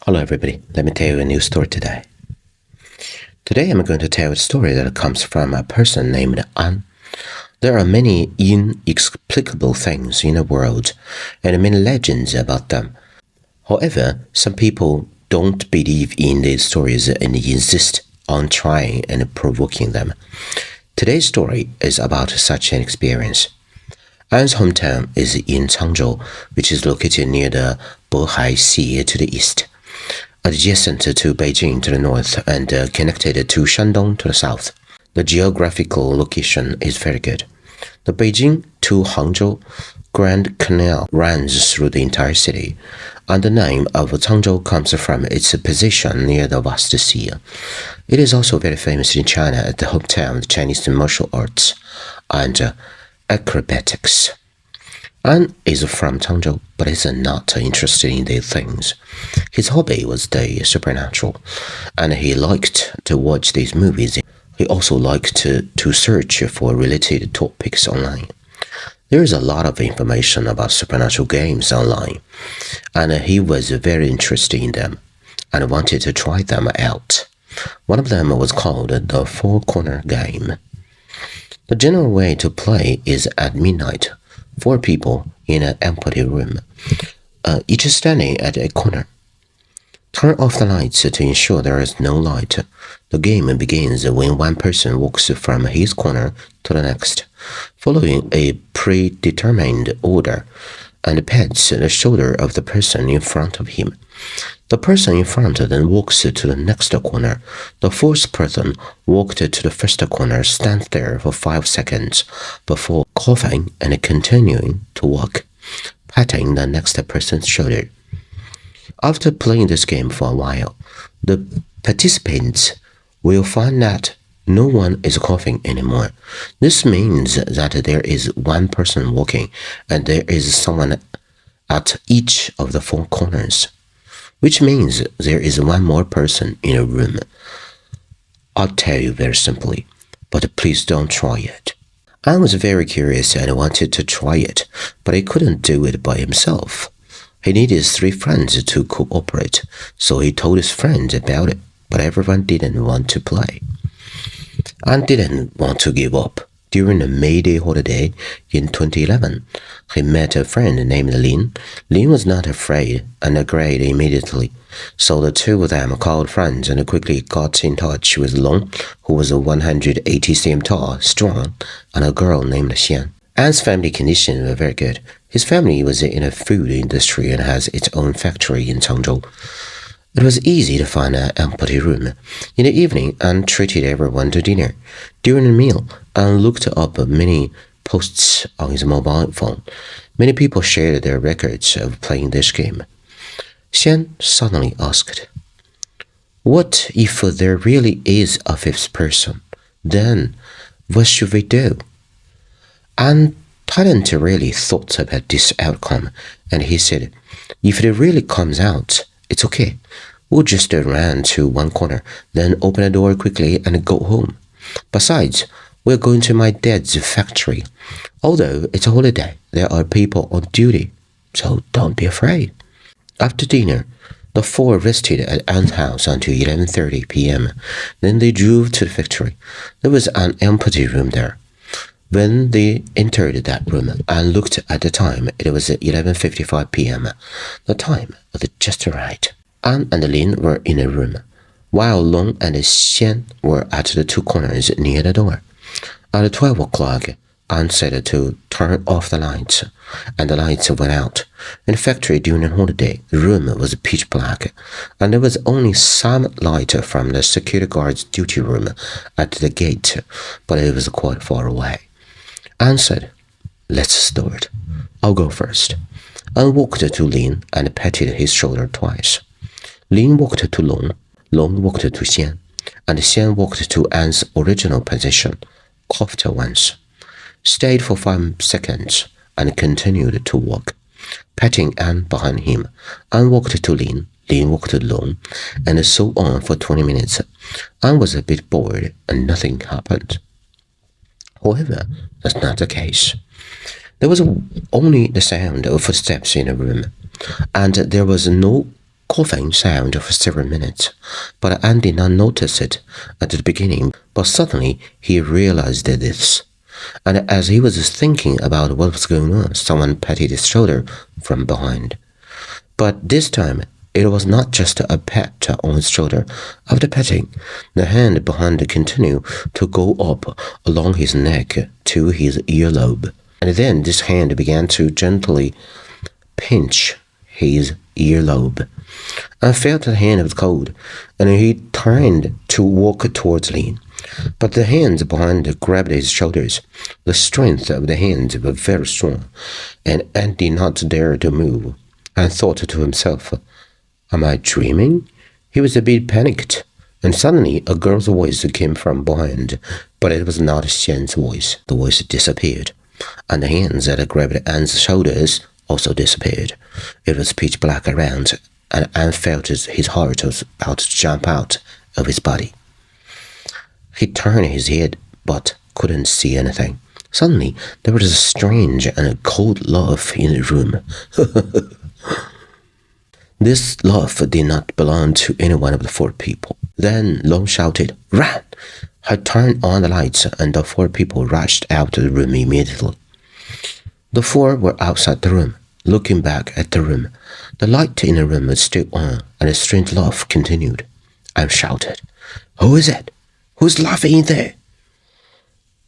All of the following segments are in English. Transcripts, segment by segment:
Hello everybody, let me tell you a new story today. Today I'm going to tell a story that comes from a person named An. There are many inexplicable things in the world and many legends about them. However, some people don't believe in these stories and insist on trying and provoking them. Today's story is about such an experience. An's hometown is in Cangzhou, which is located near the Bohai Sea to the east, adjacent to Beijing to the north and connected to Shandong to the south. The geographical location is very good. The Beijing to Hangzhou Grand Canal runs through the entire city, and the name of Cangzhou comes from its position near the vast sea. It is also very famous in China as the hometown of Chinese martial arts and acrobatics. An is from Cangzhou, but is not interested in these things. His hobby was the supernatural, and he liked to watch these movies. He also liked to search for related topics online. There is a lot of information about supernatural games online, and he was very interested in them and wanted to try them out. One of them was called the four-corner game. The general way to play is at midnight. 4 people in an empty room, each standing at a corner. Turn off the lights to ensure there is no light. The game begins when one person walks from his corner to the next, following a predetermined order, and pats the shoulder of the person in front of him. The person in front then walks to the next corner. The fourth person walked to the first corner, stands there for 5 seconds before coughing and continuing to walk, patting the next person's shoulder. After playing this game for a while, the participants will find that no one is coughing anymore. This means that there is one person walking and there is someone at each of the 4 corners, which means there is one more person in a room. I'll tell you very simply, but please don't try it. I was very curious and wanted to try it, but he couldn't do it by himself. He needed 3 friends to cooperate, so he told his friends about it, but everyone didn't want to play. And didn't want to give up. During the May Day holiday in 2011, he met a friend named Lin. Lin was not afraid and agreed immediately, so the 2 of them called friends and quickly got in touch with Long, who was 180 cm tall, strong, and a girl named Xian. An's family conditions were very good. His family was in the food industry and has its own factory in Cangzhou. It was easy to find an empty room. In the evening, An treated everyone to dinner. During the meal, An looked up many posts on his mobile phone. Many people shared their records of playing this game. Xian suddenly asked, "What if there really is a 5th person? Then, what should we do?" An hadn't really thought about this outcome, and he said, "If it really comes out, it's okay. We'll just run to one corner, then open the door quickly and go home. Besides, we're going to my dad's factory. Although it's a holiday, there are people on duty, so don't be afraid." After dinner, the 4 rested at An's house until 11:30 p.m. Then they drove to the factory. There was an empty room there. When they entered that room and looked at the time, it was 11:55 p.m. The time was just right. An and Lin were in a room, while Long and Xian were at the 2 corners near the door. At 12 o'clock, An said to turn off the lights, and the lights went out. In the factory during the holiday, the room was pitch black, and there was only some light from the security guard's duty room at the gate, but it was quite far away. An said, "Let's start. I'll go first." An walked to Lin and patted his shoulder twice. Lin walked to Long, Long walked to Xian, and Xian walked to An's original position, coughed once, stayed for 5 seconds, and continued to walk, patting An behind him. An walked to Lin, Lin walked to Long, and so on for 20 minutes. An was a bit bored, and nothing happened. However, that's not the case. There was only the sound of footsteps in the room, and there was no coughing sound for several minutes, but Anne did not notice it at the beginning. But suddenly he realized this, and as he was thinking about what was going on, someone patted his shoulder from behind. But this time it was not just a pat on his shoulder. After patting, the hand behind continued to go up along his neck to his earlobe, and then this hand began to gently pinch his earlobe. I felt the hand was cold, and he turned to walk towards Lin. But the hands behind grabbed his shoulders. The strength of the hands was very strong, and Anne did not dare to move, and thought to himself, "Am I dreaming?" He was a bit panicked, and suddenly a girl's voice came from behind, but it was not Xian's voice. The voice disappeared, and the hands that grabbed Anne's shoulders also disappeared. It was pitch black around, and Anne felt his heart was about to jump out of his body. He turned his head, but couldn't see anything. Suddenly, there was a strange and a cold laugh in the room. This laugh did not belong to any one of the four people. Then Long shouted, "Run!" I turned on the lights, and the four people rushed out of the room immediately. The four were outside the room, looking back at the room. The light in the room was still on, and the strange laugh continued. I shouted, "Who is it? Who's laughing in there?"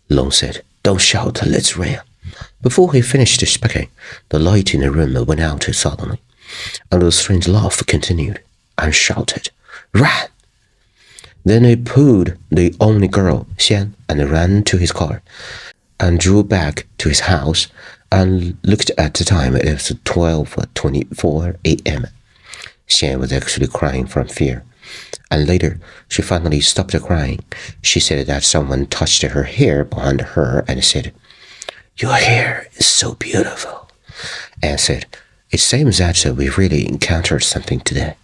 Long said, "Don't shout, let's run." Before he finished speaking, the light in the room went out suddenly, and the strange laugh continued. I shouted, "Run!" Then he pulled the only girl, Xian, and ran to his car, and drew back to his house, and looked at the time. It was 12:24 a.m. Xian was actually crying from fear, and later she finally stopped crying. She said that someone touched her hair behind her and said, "Your hair is so beautiful." Anne said, "It seems that we really encountered something today."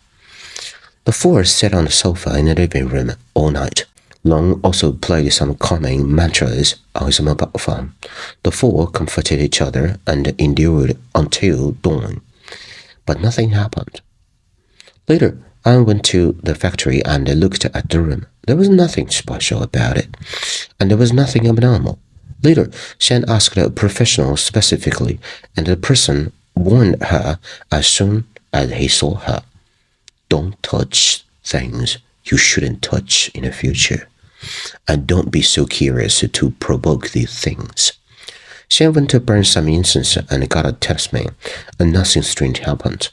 The four sat on the sofa in the living room all night. Long also played some calming mantras on his mobile phone. The four comforted each other and endured until dawn, but nothing happened. Later, Anne went to the factory and looked at the room. There was nothing special about it, and there was nothing abnormal. Later, Shan asked a professional specifically, and the person warned her as soon as he saw her. Don't touch things you shouldn't touch in the future, and don't be so curious to provoke these things. Shan went to burn some incense and got a talisman, and nothing strange happened,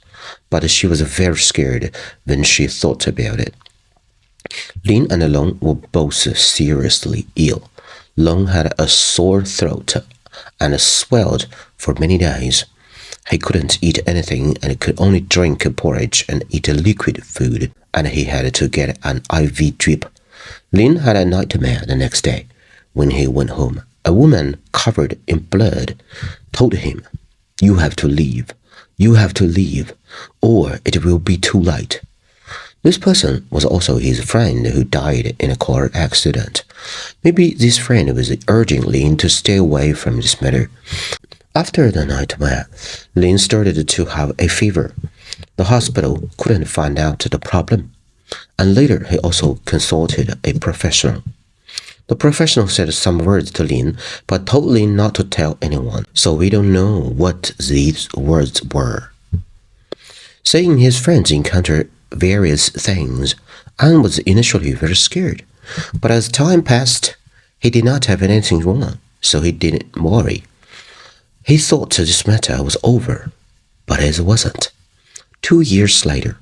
but she was very scared when she thought about it. Lin and Long were both seriously ill. Long had a sore throat and swelled for many days. He couldn't eat anything and could only drink porridge and eat liquid food, and he had to get an IV drip. Lin had a nightmare the next day. When he went home, a woman covered in blood told him, "You have to leave. You have to leave, or it will be too late." This person was also his friend who died in a car accident. Maybe this friend was urging Lin to stay away from this matter. After the nightmare, Lin started to have a fever. The hospital couldn't find out the problem, and later he also consulted a professional. The professional said some words to Lin, but told Lin not to tell anyone, so we don't know what these words were. Saying his friends encountered various things, Anne was initially very scared, but as time passed, he did not have anything wrong, so he didn't worry. He thought this matter was over, but it wasn't. 2 years later,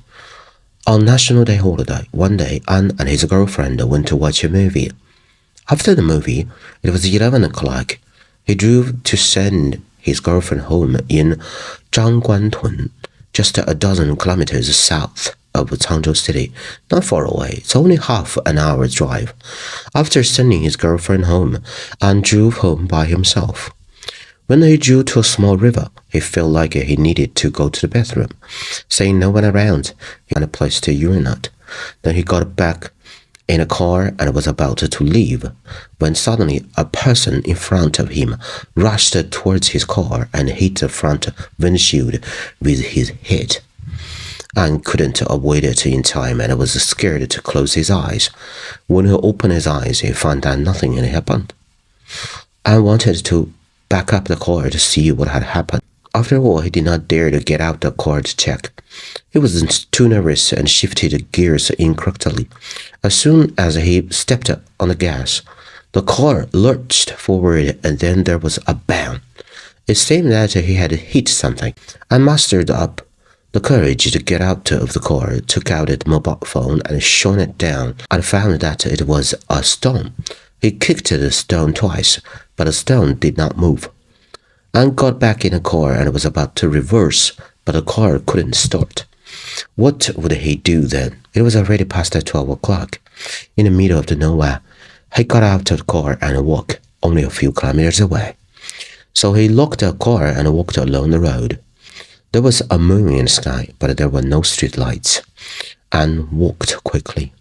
on National Day holiday, one day Anne and his girlfriend went to watch a movie. After the movie, it was 11 o'clock. He drove to send his girlfriend home in Zhangguantun, just a dozen kilometers south of Cangzhou city, not far away. It's only half an hour's drive. After sending his girlfriend home, Anne drove home by himself. When he drew to a small river, he felt like he needed to go to the bathroom. Seeing no one around, he found a place to urinate. Then he got back in a car and was about to leave, when suddenly a person in front of him rushed towards his car and hit the front windshield with his head. Anne couldn't avoid it in time and was scared to close his eyes. When he opened his eyes, he found that nothing had happened. Anne wanted to back up the car to see what had happened. After all, he did not dare to get out the car to check. He was too nervous and shifted gears incorrectly. As soon as he stepped on the gas, the car lurched forward and then there was a bang. It seemed that he had hit something, and mustered up the courage to get out of the car, took out his mobile phone and shone it down, and found that it was a stone. He kicked the stone twice, but the stone did not move. Anne got back in the car and was about to reverse, but the car couldn't start. What would he do then? It was already past 12 o'clock. In the middle of the nowhere, he got out of the car and walked only a few kilometers away. So he locked the car and walked along the road. There was a moon in the sky, but there were no street lights. Anne walked quickly.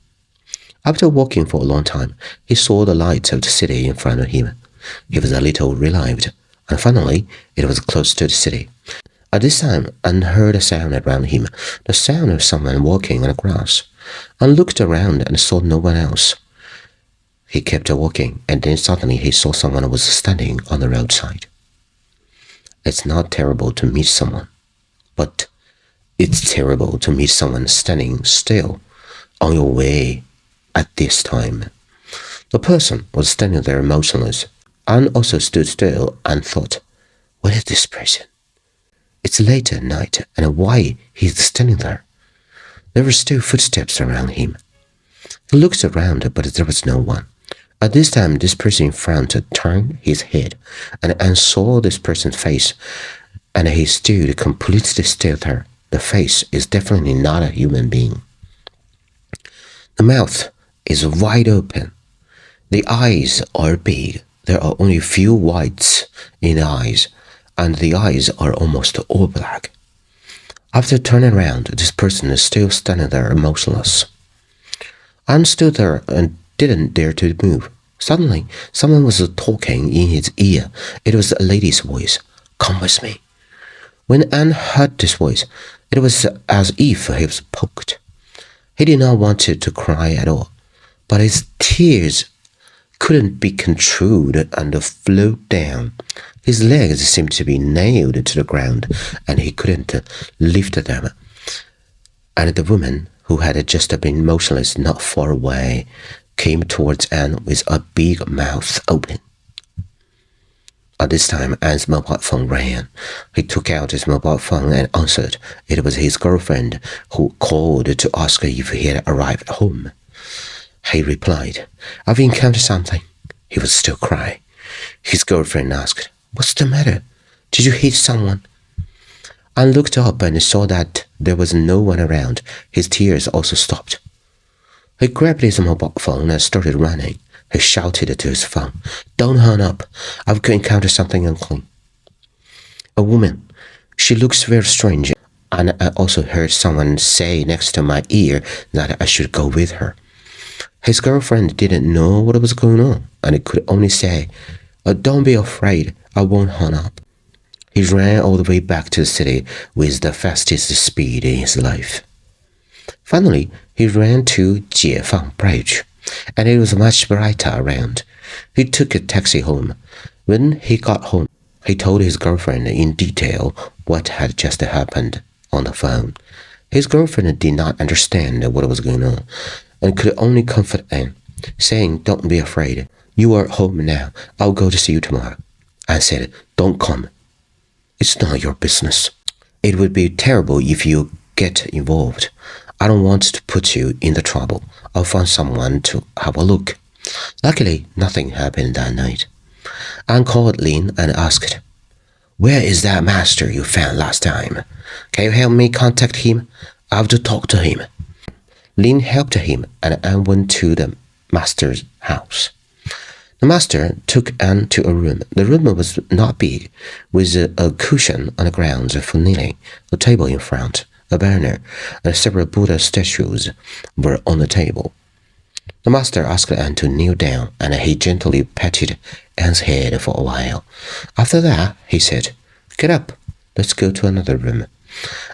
After walking for a long time, he saw the lights of the city in front of him. He was a little relieved, and finally it was close to the city. At this time, Anne heard a sound around him, the sound of someone walking on the grass. Anne looked around and saw no one else. He kept walking, and then suddenly he saw someone was standing on the roadside. It's not terrible to meet someone, but it's terrible to meet someone standing still on your way at this time. The person was standing there motionless. Anne also stood still and thought, what is this person? It's late at night, and why he's standing there? There were still footsteps around him. He looked around, but there was no one. At this time, this person in front turned his head, and Anne saw this person's face, and he stood completely still there. The face is definitely not a human being. The mouth is wide open. The eyes are big. There are only a few whites in the eyes, and the eyes are almost all black. After turning around, this person is still standing there motionless. Anne stood there and didn't dare to move. Suddenly, someone was talking in his ear. It was a lady's voice. Come with me. When Anne heard this voice, it was as if he was poked. He did not want to cry at all, but his tears couldn't be controlled and flowed down. His legs seemed to be nailed to the ground, and he couldn't lift them. And the woman, who had just been motionless not far away, came towards Anne with a big mouth open. At this time, Anne's mobile phone rang. He took out his mobile phone and answered. It was his girlfriend, who called to ask if he had arrived home. He replied, I've encountered something. He was still crying. His girlfriend asked, What's the matter? Did you hit someone? Anne looked up and saw that there was no one around. His tears also stopped. He grabbed his mobile phone and started running. He shouted to his phone, Don't hang up. I've encountered something unclean. A woman. She looks very strange, and I also heard someone say next to my ear that I should go with her. His girlfriend didn't know what was going on, and could only say, Don't be afraid, I won't hang up. He ran all the way back to the city with the fastest speed in his life. Finally, he ran to Jiefang Bridge, and it was much brighter around. He took a taxi home. When he got home, he told his girlfriend in detail what had just happened on the phone. His girlfriend did not understand what was going on, and could only comfort Anne, saying, Don't be afraid. You are home now. I'll go to see you tomorrow. Anne said, Don't come. It's not your business. It would be terrible if you get involved. I don't want to put you in the trouble. I'll find someone to have a look. Luckily, nothing happened that night. Anne called Lin and asked, Where is that master you found last time? Can you help me contact him? I have to talk to him. Lin helped him, and Anne went to the master's house. The master took Anne to a room. The room was not big, with a cushion on the ground for kneeling, a table in front, a banner, and several Buddha statues were on the table. The master asked Anne to kneel down, and he gently patted Anne's head for a while. After that, he said, Get up, let's go to another room.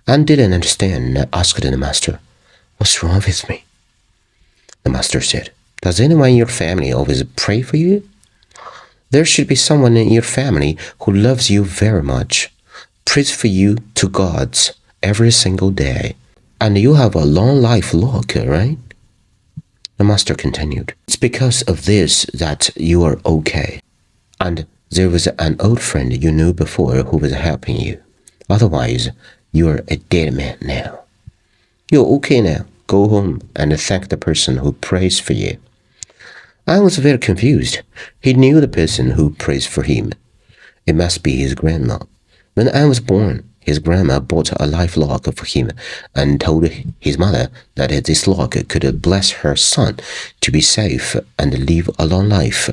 Anne didn't understand and asked the master, "What's wrong with me?" The master said, "Does anyone in your family always pray for you? There should be someone in your family who loves you very much, prays for you to gods every single day, and you have a long life luck, right?" The master continued, "It's because of this that you are okay. And there was an old friend you knew before who was helping you. Otherwise, you are a dead man now. You're okay now. Go home and thank the person who prays for you." Anne was very confused. He knew the person who prays for him. It must be his grandma. When Anne was born, his grandma bought a life lock for him and told his mother that this lock could bless her son to be safe and live a long life.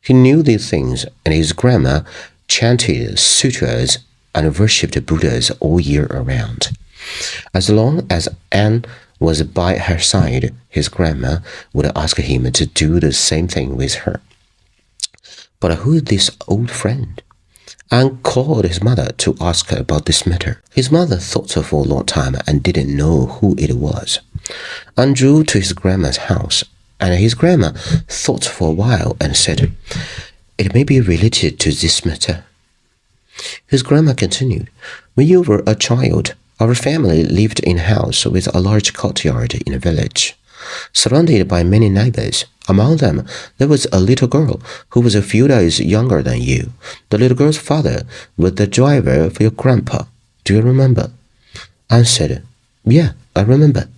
He knew these things, and his grandma chanted sutras and worshipped Buddhas all year around. As long as Anne was by her side, his grandma would ask him to do the same thing with her. But who is this old friend? Anne called his mother to ask about this matter. His mother thought for a long time and didn't know who it was. Anne drove to his grandma's house, and his grandma thought for a while and said, "It may be related to this matter." His grandma continued, "When you were a child, our family lived in a house with a large courtyard in a village, surrounded by many neighbors. Among them, there was a little girl who was a few days younger than you. The little girl's father was the driver for your grandpa. Do you remember?" Anne said, "Yeah, I remember."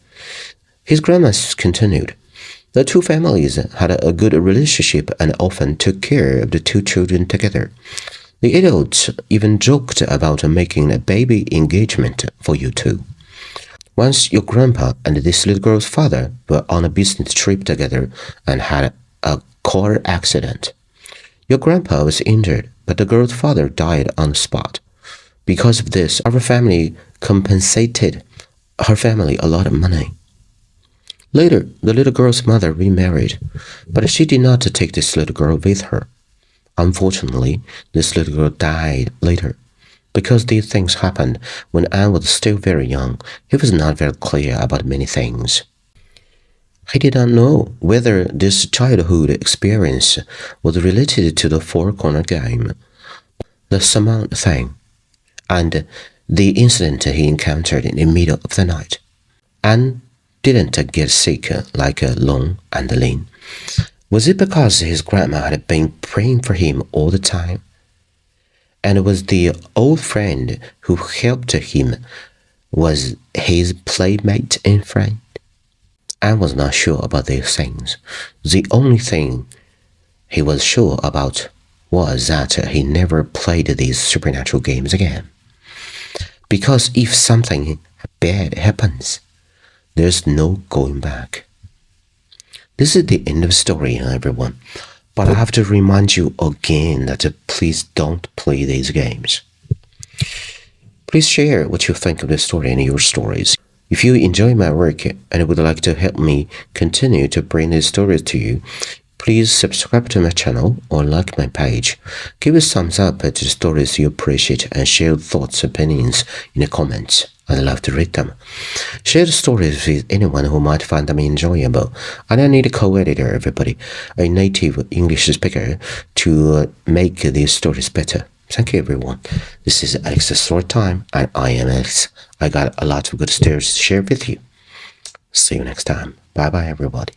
His grandma continued, "The two families had a good relationship and often took care of the two children together. The adults even joked about making a baby engagement for you two. Once your grandpa and this little girl's father were on a business trip together and had a car accident. Your grandpa was injured, but the girl's father died on the spot. Because of this, our family compensated her family a lot of money. Later, the little girl's mother remarried, but she did not take this little girl with her. Unfortunately, this little girl died later. Because these things happened when Anne was still very young, he was not very clear about many things. He did not know whether this childhood experience was related to the four-corner game, the summon thing, and the incident he encountered in the middle of the night. Anne didn't get sick like Long and Lin. Was it because his grandma had been praying for him all the time? And was the old friend who helped him was his playmate and friend? Anne was not sure about these things. The only thing he was sure about was that he never played these supernatural games again. Because if something bad happens, there's no going back. This is the end of the story, everyone. But I have to remind you again that please don't play these games. Please share what you think of this story and your stories. If you enjoy my work and would like to help me continue to bring these stories to you, please subscribe to my channel or like my page. Give a thumbs up to the stories you appreciate and share thoughts and opinions in the comments. I'd love to read them. Share the stories with anyone who might find them enjoyable. And I need a co-editor, everybody, a native English speaker, to make these stories better. Thank you, everyone. This is Alex's Story Time, and I am Alex. I got a lot of good stories to share with you. See you next time. Bye-bye, everybody.